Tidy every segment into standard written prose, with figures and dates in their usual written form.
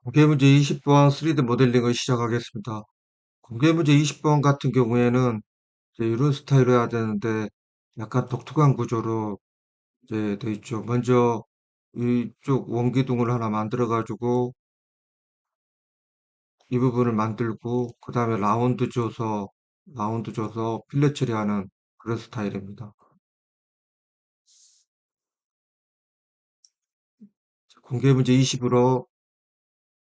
공개문제 20번 3D 모델링을 시작하겠습니다. 공개문제 20번 같은 경우에는 이제 이런 스타일로 해야 되는데 약간 독특한 구조로 이제 돼 있죠. 먼저 이쪽 원기둥을 하나 만들어 가지고 이 부분을 만들고 그 다음에 라운드 줘서 필렛 처리하는 그런 스타일입니다. 공개문제 20으로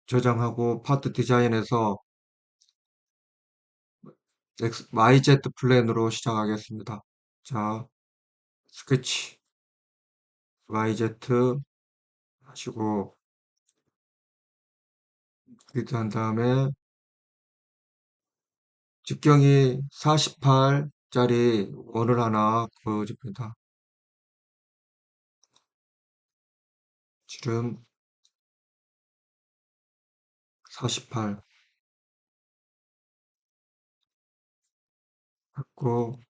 저장하고 파트 디자인에서 YZ 플랜으로 시작하겠습니다. 자, 스케치 YZ 하시고 그리드 한 다음에 직경이 48짜리 원을 하나 그어줍니다. 지름 48 갖고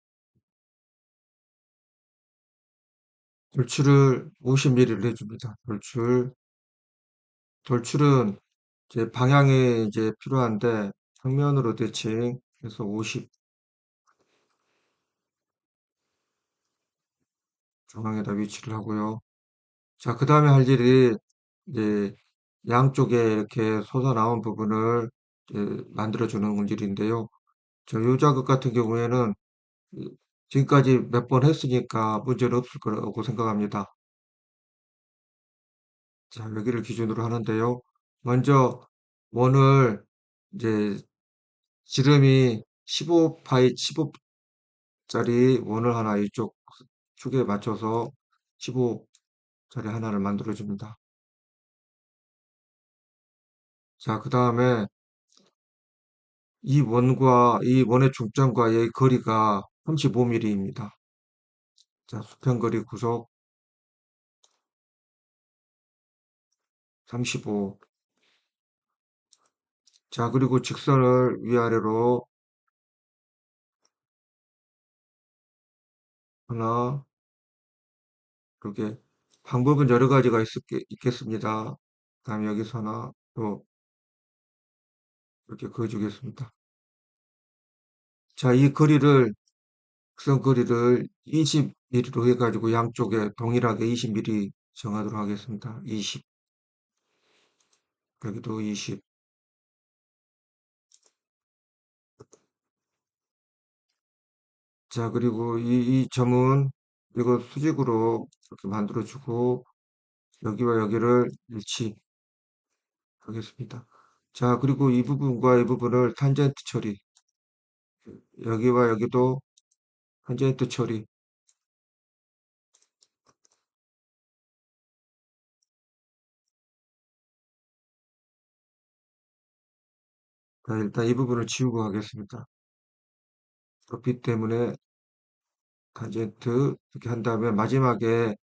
돌출을 50mm를 해줍니다. 돌출은 이제 방향이 이제 필요한데 평면으로 대칭해서 50 중앙에다 위치를 하고요. 자, 그 다음에 할 일이 이제 양쪽에 이렇게 솟아나온 부분을 이제 만들어주는 일인데요. 요 작업 같은 경우에는 지금까지 몇 번 했으니까 문제는 없을 거라고 생각합니다. 자, 여기를 기준으로 하는데요. 먼저 원을 이제 지름이 15짜리 원을 하나 이쪽 축에 맞춰서 15짜리 하나를 만들어 줍니다. 자, 그 다음에 이 원의 중점과의 거리가 35mm입니다. 자, 수평거리 구속 35. 자, 그리고 직선을 위아래로 하나, 이렇게 방법은 여러 가지가 있겠습니다. 다음에 여기서 하나 또 이렇게 그어주겠습니다. 자, 이 거리를 직선 거리를 20mm로 해가지고 양쪽에 동일하게 20mm 정하도록 하겠습니다. 20 여기도 20. 자, 그리고 이 점은 이거 수직으로 이렇게 만들어주고 여기와 여기를 일치하겠습니다. 자, 그리고 이 부분과 이 부분을 탄젠트 처리, 여기와 여기도 탄젠트 처리. 자, 일단 이 부분을 지우고 하겠습니다. 그렇기 때문에 탄젠트 이렇게 한 다음에 마지막에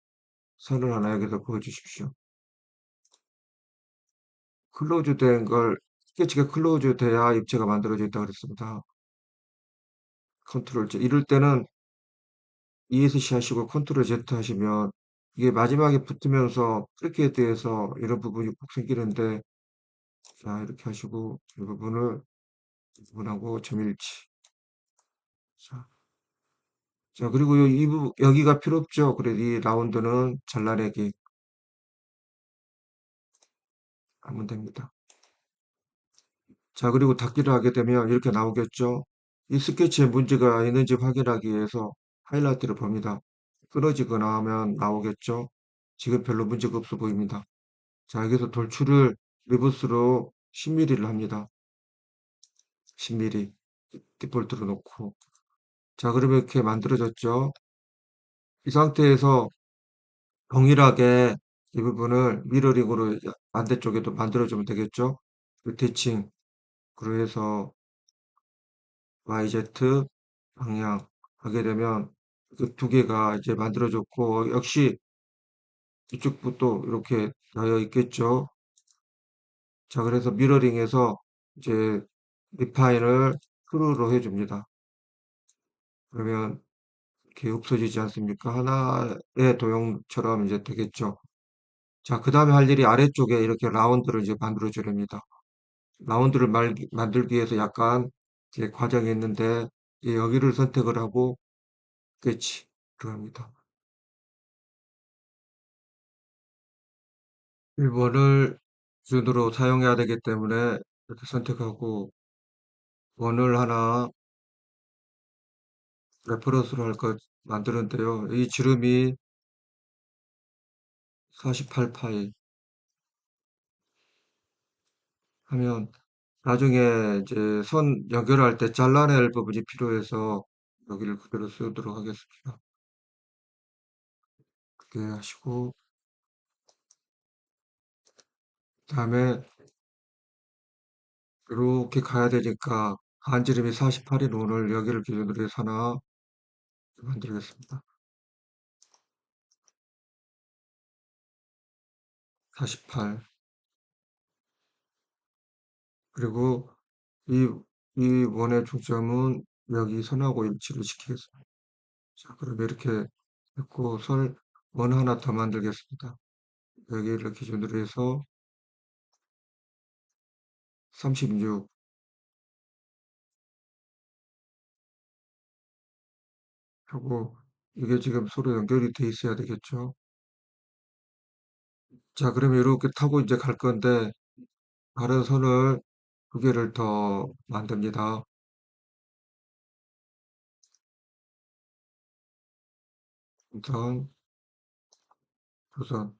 선을 하나 여기서 그어 주십시오. 클로즈 된 걸, 스케치가 클로즈 돼야 입체가 만들어져 있다고 그랬습니다. 컨트롤 Z. 이럴 때는 ESC 하시고 컨트롤 Z 하시면 이게 마지막에 붙으면서 프리케드에서 이런 부분이 꼭 생기는데, 자, 이렇게 하시고 이 부분을 이 부분하고 점일치. 자, 자, 그리고 여기가 필요 없죠. 그래, 이 라운드는 잘라내기 하면 됩니다. 자, 그리고 닫기를 하게 되면 이렇게 나오겠죠. 이 스케치에 문제가 있는지 확인하기 위해서 하이라이트를 봅니다. 끊어지거나 하면 나오겠죠. 지금 별로 문제가 없어 보입니다. 자, 여기서 돌출을 리버스로 10mm를 합니다. 10mm 디폴트로 놓고. 자, 그러면 이렇게 만들어졌죠. 이 상태에서 동일하게 이 부분을 미러링으로 반대쪽에도 만들어주면 되겠죠. 그 대칭, 그로 해서 YZ 방향 하게 되면 그 두 개가 이제 만들어졌고, 역시 이쪽부터 이렇게 되어 있겠죠. 자, 그래서 미러링해서 이제 리파인을 크루로 해줍니다. 그러면 이렇게 없어지지 않습니까? 하나의 도형처럼 이제 되겠죠. 자, 그 다음에 할 일이 아래쪽에 이렇게 라운드를 이제 만들어줘야 됩니다. 라운드를 만들기 위해서 약간 이제 과정이 있는데, 이제 여기를 선택을 하고, 끝이 들어갑니다. 1번을 기준으로 사용해야 되기 때문에 이렇게 선택하고, 원을 하나 레퍼런스로 할 것 만드는데요. 이 지름이 48파이 하면 나중에 이제 선 연결할 때 잘라낼 부분이 필요해서 여기를 그대로 쓰도록 하겠습니다. 그렇게 하시고, 그다음에 이렇게 가야 되니까 반지름이 48인 원을 여기를 기준으로 해서 하나 만들겠습니다. 48. 그리고 이, 이 원의 중점은 여기 선하고 일치를 시키겠습니다. 자, 그럼 이렇게 했고, 원 하나 더 만들겠습니다. 여기를 기준으로 해서 36 하고, 이게 지금 서로 연결이 돼 있어야 되겠죠. 자, 그러면 이렇게 타고 이제 갈 건데, 다른 선을 두 개를 더 만듭니다. 우선, 우선.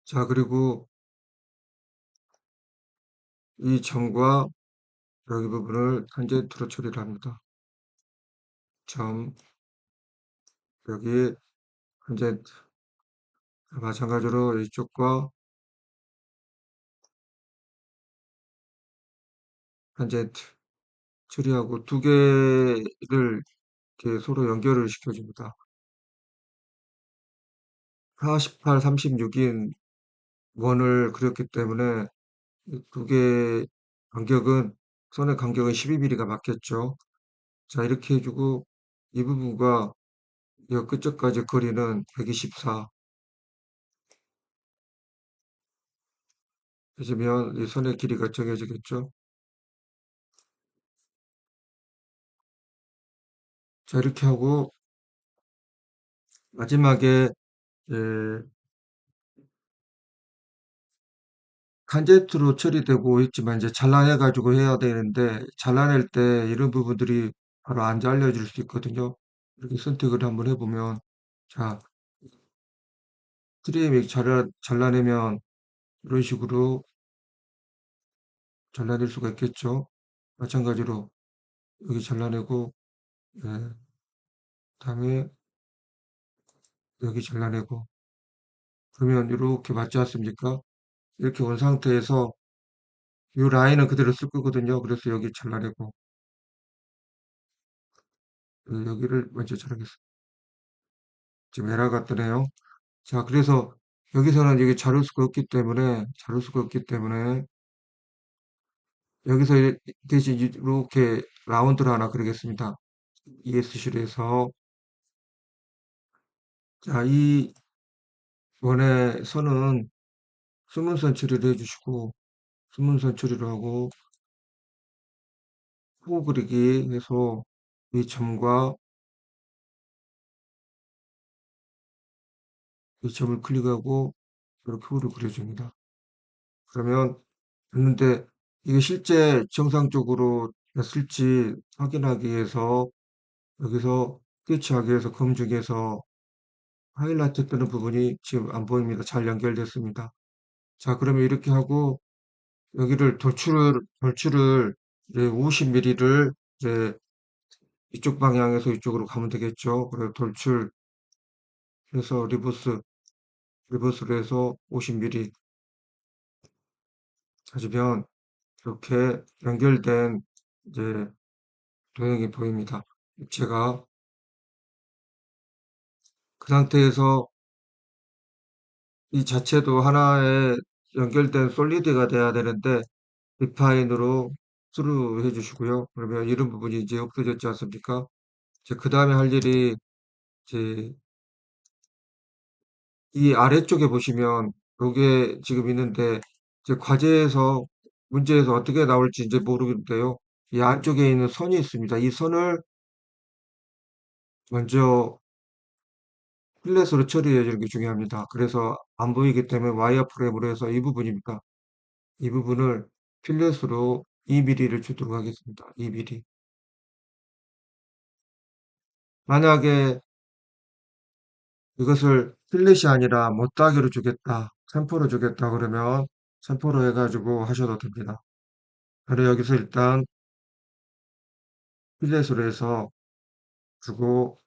자, 그리고 이 점과 여기 부분을 탄젠트로 처리를 합니다. 점, 여기 탄젠트. 마찬가지로 이쪽과 탄젠트 처리하고 두 개를 이렇게 서로 연결을 시켜줍니다. 48, 36인 원을 그렸기 때문에 두 개의 간격은, 선의 간격은 12mm가 맞겠죠. 자, 이렇게 해주고 이 부분과 이 끝쪽까지 거리는 124 해주면 이 선의 길이가 정해지겠죠. 자, 이렇게 하고 마지막에 예, 간제트로 처리되고 있지만 이제 잘라내 가지고 해야 되는데, 잘라낼 때 이런 부분들이 바로 안 잘려질 수 있거든요. 이렇게 선택을 한번 해보면, 자, 트리밍 잘라내면 이런 식으로 잘라낼 수가 있겠죠. 마찬가지로 여기 잘라내고, 예, 다음에 여기 잘라내고, 그러면 이렇게 맞지 않습니까? 이렇게 온 상태에서 이 라인은 그대로 쓸 거거든요. 그래서 여기 잘라내고, 여기를 먼저 잘라겠습니다. 지금 에러가 뜨네요. 자, 그래서 여기서는 이게 자를 수가 없기 때문에 여기서 대신 이렇게 라운드를 하나 그리겠습니다. ESC에서 자, 이 원의 선은 수문선 처리를 해주시고, 수문선 처리를 하고 호 그리기 해서 이 점과 이 점을 클릭하고 이렇게 호를 그려줍니다. 그러면 됐는데, 이게 실제 정상적으로 됐을지 확인하기 위해서 여기서 스케치하기 위해서 검증해서 하이라이트 뜨는 부분이 지금 안 보입니다. 잘 연결됐습니다. 자, 그러면 이렇게 하고 여기를 돌출을 이제 50mm를 이제 이쪽 방향에서 이쪽으로 가면 되겠죠. 그래서 돌출해서 리버스로 해서 50mm 하시면 이렇게 연결된 이제 도형이 보입니다. 제가 그 상태에서 이 자체도 하나의 연결된 솔리드가 돼야 되는데 리파인으로 스루 해주시고요. 그러면 이런 부분이 이제 없어졌지 않습니까? 이제 그 다음에 할 일이 이제 이 아래쪽에 보시면 요게 지금 있는데 이제 과제에서 문제에서 어떻게 나올지 이제 모르겠는데요. 이 안쪽에 있는 선이 있습니다. 이 선을 먼저 필렛으로 처리해 주는 게 중요합니다. 그래서 안 보이기 때문에 와이어 프레임으로 해서 이 부분입니다. 이 부분을 필렛으로 2mm를 주도록 하겠습니다. 2mm. 만약에 이것을 필렛이 아니라 못다기로 주겠다, 샘포로 주겠다 그러면 샘포로 해가지고 하셔도 됩니다. 그리고 여기서 일단 필렛으로 해서 주고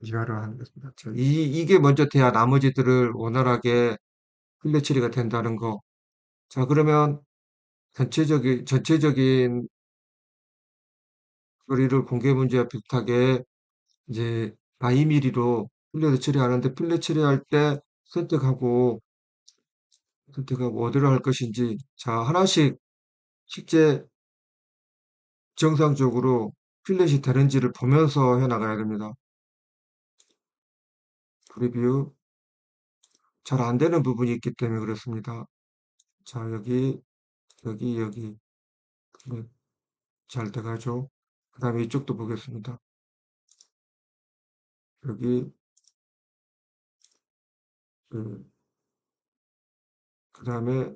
이하를 하겠습니다. 이게 먼저 돼야 나머지들을 원활하게 필렛 처리가 된다는 거. 자, 그러면 전체적인 거리를 공개 문제와 비슷하게 이제 바이미리로 필렛을 처리하는데 필렛 처리할 때 선택하고 어디로 할 것인지 자 하나씩 실제 정상적으로 필렛이 되는지를 보면서 해나가야 됩니다. 프리뷰 잘 안 되는 부분이 있기 때문에 그렇습니다. 자 여기 네, 잘 돼가죠. 그 다음에 이쪽도 보겠습니다. 여기 그 다음에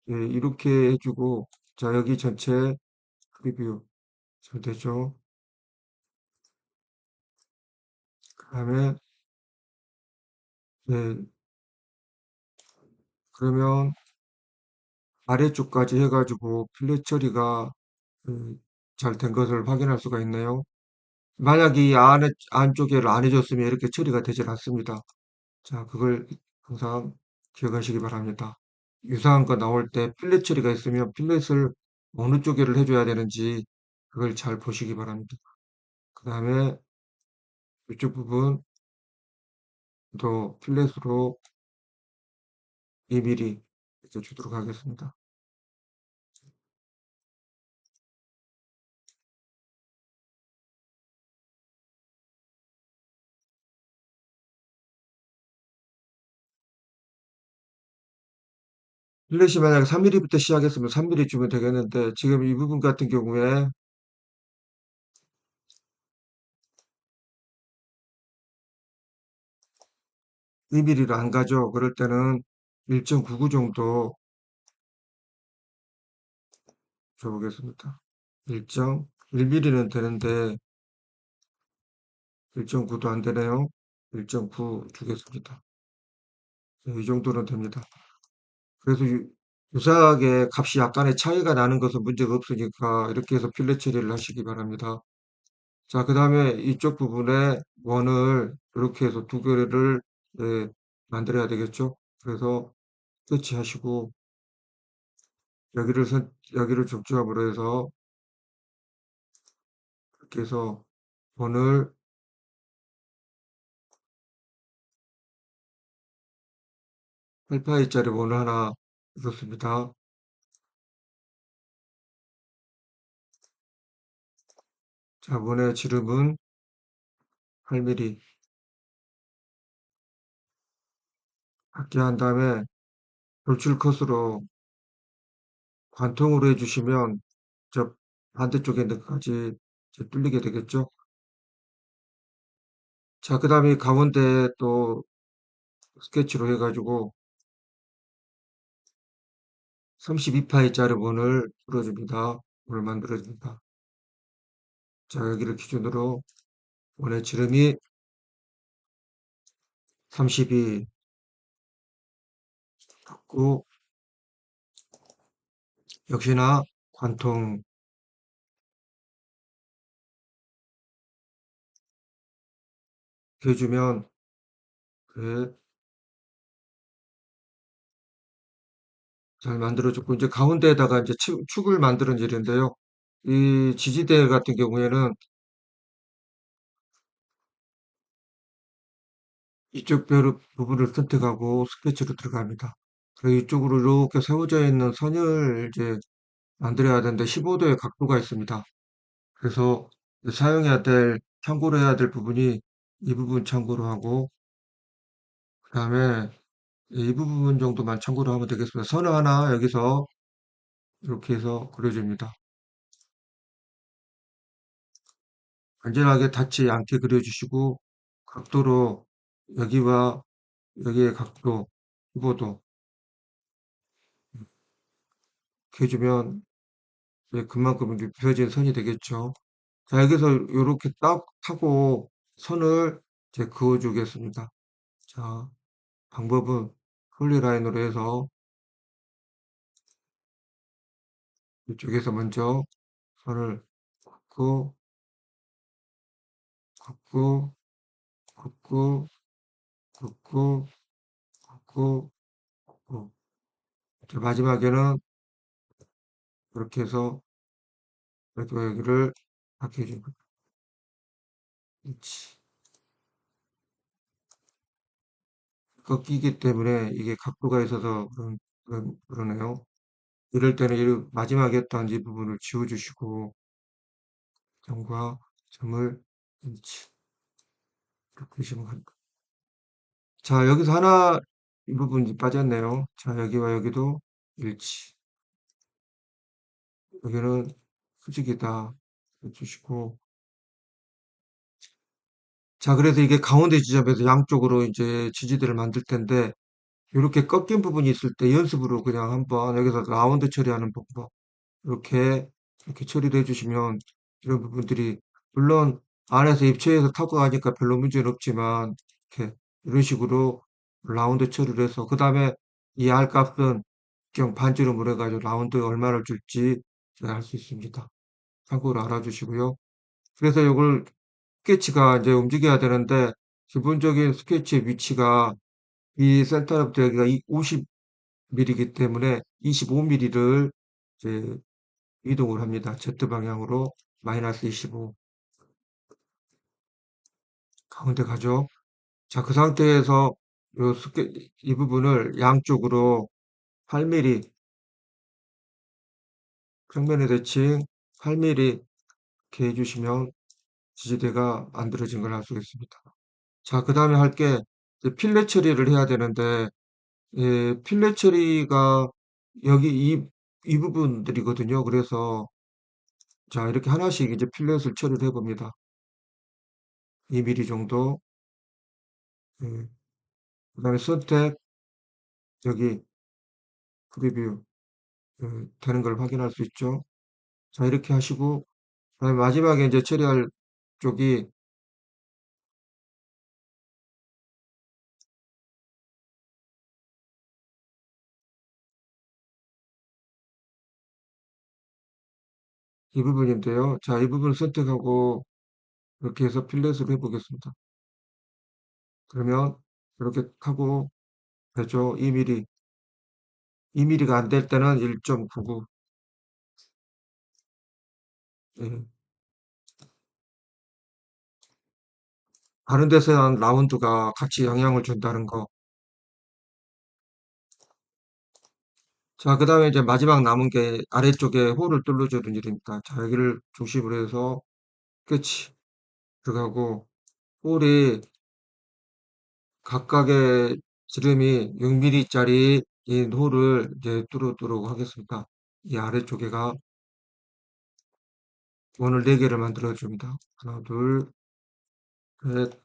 예, 이렇게 해주고 자 여기 전체 프리뷰 잘 되죠. 그 다음에 네, 그러면 아래쪽까지 해가지고 필렛 처리가 잘 된 것을 확인할 수가 있네요. 만약 이 안쪽에를 안 해줬으면 이렇게 처리가 되질 않습니다. 자, 그걸 항상 기억하시기 바랍니다. 유사한 거 나올 때 필렛 처리가 있으면 필렛을 어느 쪽에를 해줘야 되는지 그걸 잘 보시기 바랍니다. 그 다음에 이쪽 부분도 필렛으로 2mm 이렇게 주도록 하겠습니다. 필렛이 만약에 3mm부터 시작했으면 3mm 주면 되겠는데 지금 이 부분 같은 경우에 2mm를 안 가죠. 그럴 때는 1.99 정도 줘보겠습니다. 1.1mm는 되는데 1.9도 안 되네요. 1.9 주겠습니다. 네, 이 정도는 됩니다. 그래서 유사하게 값이 약간의 차이가 나는 것은 문제가 없으니까 이렇게 해서 필렛 처리를 하시기 바랍니다. 자, 그 다음에 이쪽 부분에 원을 이렇게 해서 두 개를 네, 만들어야 되겠죠. 그래서 터치하시고 여기를 접촉함으로 해서 이렇게 해서 원을 8파이짜리 원을 하나 넣습니다. 자, 원의 지름은 8mm 갖게 한 다음에 돌출 컷으로 관통으로 해주시면 저 반대쪽에 있는 것까지 뚫리게 되겠죠. 자, 그 다음에 가운데 또 스케치로 해가지고 32파이짜리 원을 풀어줍니다. 원을 만들어줍니다. 자, 여기를 기준으로 원의 지름이 32 갖고 역시나 관통 해주면 그 잘 만들어졌고 이제 가운데에다가 이제 축을 만드는 일인데요. 이 지지대 같은 경우에는 이쪽 부분을 선택하고 스케치로 들어갑니다. 그리고 이쪽으로 이렇게 세워져 있는 선을 이제 만들어야 되는데 15도의 각도가 있습니다. 그래서 참고로 해야 될 부분이 이 부분 참고로 하고, 그 다음에 이 부분 정도만 참고로 하면 되겠습니다. 선을 하나 여기서 이렇게 해서 그려줍니다. 안전하게 닿지 않게 그려주시고, 각도로 여기와 여기의 각도, 키보드 이렇게 해주면 이제 그만큼 이제 펴진 선이 되겠죠. 자, 여기서 이렇게 딱 하고 선을 이제 그어주겠습니다. 자, 방법은 폴리라인으로 해서 이쪽에서 먼저 선을 긋고, 긋고, 긋고, 긋고, 긋고, 긋고. 이제 마지막에는 이렇게 해서 여기를 이렇게 해줍니다. 그렇지. 꺾이기 때문에 이게 각도가 있어서 그러네요. 이럴 때는 이 마지막에 했던 이 부분을 지워주시고, 점과 점을 일치. 이렇게 하시면 됩니다. 자, 여기서 하나, 이 부분이 빠졌네요. 자, 여기와 여기도 일치. 여기는 수직이다. 해주시고. 자, 그래서 이게 가운데 지점에서 양쪽으로 이제 지지대를 만들 텐데, 이렇게 꺾인 부분이 있을 때 연습으로 그냥 한번 여기서 라운드 처리하는 방법. 이렇게 처리를 해주시면 이런 부분들이, 물론 안에서 입체해서 타고 가니까 별로 문제는 없지만, 이렇게 이런 식으로 라운드 처리를 해서, 그 다음에 이 R 값은 그냥 반지로 물어가지고 라운드에 얼마를 줄지 할 수 있습니다. 참고로 알아주시고요. 그래서 이걸 스케치가 이제 움직여야 되는데, 기본적인 스케치의 위치가 이 센터부터 여기가 50mm이기 때문에 25mm를 이제 이동을 합니다. Z 방향으로 마이너스 25 가운데 가죠. 자, 그 상태에서 이 부분을 양쪽으로 8mm 평면의 대칭 8mm 이렇게 해주시면 지지대가 만들어진 걸 알 수 있습니다. 자, 그 다음에 할 게 필렛 처리를 해야 되는데, 예, 필렛 처리가 여기 이 부분들이거든요. 그래서 자, 이렇게 하나씩 이제 필렛을 처리를 해봅니다. 2mm 정도. 예. 그 다음에 선택, 여기 프리뷰 되는 걸 확인할 수 있죠. 자, 이렇게 하시고, 그다음에 마지막에 이제 처리할 쪽이 이 부분인데요. 자, 이 부분을 선택하고 이렇게 해서 필렛을 해보겠습니다. 그러면 이렇게 하고 되죠. 2mm. 2mm가 안 될 때는 1.99. 예. 다른 데서는 라운드가 같이 영향을 준다는 거. 자, 그 다음에 이제 마지막 남은 게 아래쪽에 홀을 뚫어주는 일입니다. 자, 여기를 중심으로 해서 끝이 들어가고, 홀이 각각의 지름이 6mm짜리 이 홀을 이제 뚫어도록 하겠습니다. 이 아래쪽에가 원을 4개를 만들어 줍니다. 하나, 둘, 셋,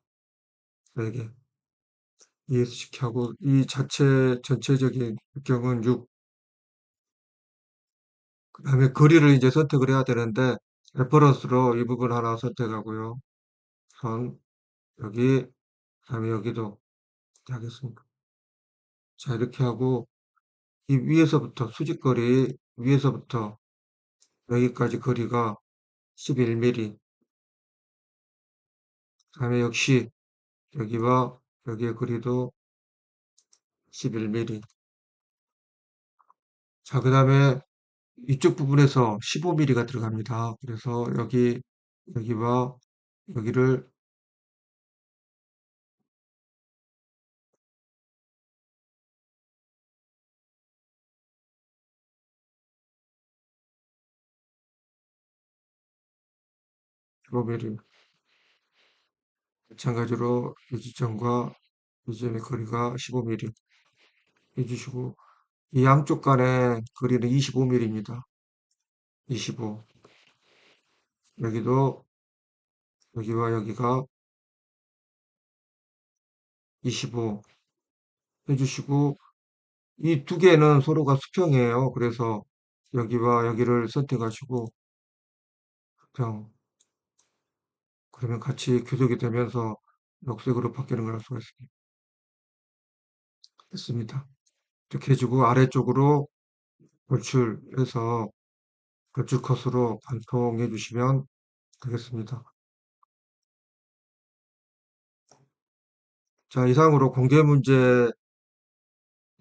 4개. ESC 하고, 이 전체적인 경은 6. 그 다음에 거리를 이제 선택을 해야 되는데, 레퍼런스로 이 부분 하나 선택하고요. 선, 여기, 그 다음에 여기도 하겠습니다. 자, 이렇게 하고, 이 위에서부터, 수직거리, 위에서부터 여기까지 거리가 11mm. 그 다음에 역시 여기와 여기의 거리도 11mm. 자, 그 다음에 이쪽 부분에서 15mm가 들어갑니다. 그래서 여기와 여기를 15mm. 마찬가지로 이 지점과 이 지점의 거리가 15mm 해주시고 이 양쪽 간의 거리는 25mm입니다. 25. 여기도 여기와 여기가 25 해주시고 이 두 개는 서로가 수평이에요. 그래서 여기와 여기를 선택하시고 수평. 그러면 같이 교속이 되면서 녹색으로 바뀌는 걸 알 수가 있습니다. 됐습니다. 이렇게 해주고 아래쪽으로 돌출해서 돌출 컷으로 관통해 주시면 되겠습니다. 자, 이상으로 공개 문제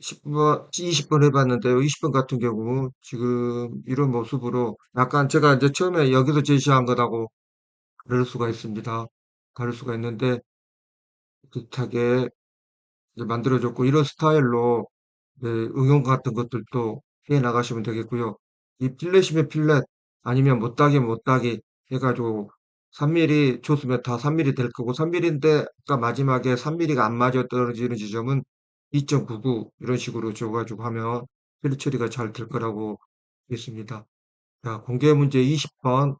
10번, 20번 해봤는데요. 20번 같은 경우 지금 이런 모습으로 약간 제가 이제 처음에 여기서 제시한 것하고 다를 수가 있습니다. 다를 수가 있는데 비슷하게 이제 만들어졌고 이런 스타일로 네, 응용 같은 것들도 해 나가시면 되겠고요. 이 필렛이면 필렛 아니면 못따기면 못따기 해가지고 3mm 줬으면 다 3mm 될 거고 3mm인데 아까 마지막에 3mm가 안 맞아 떨어지는 지점은 2.99 이런 식으로 줘가지고 하면 필렛 처리가 잘 될 거라고 믿습니다. 자, 공개 문제 20번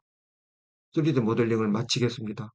3D 모델링을 마치겠습니다.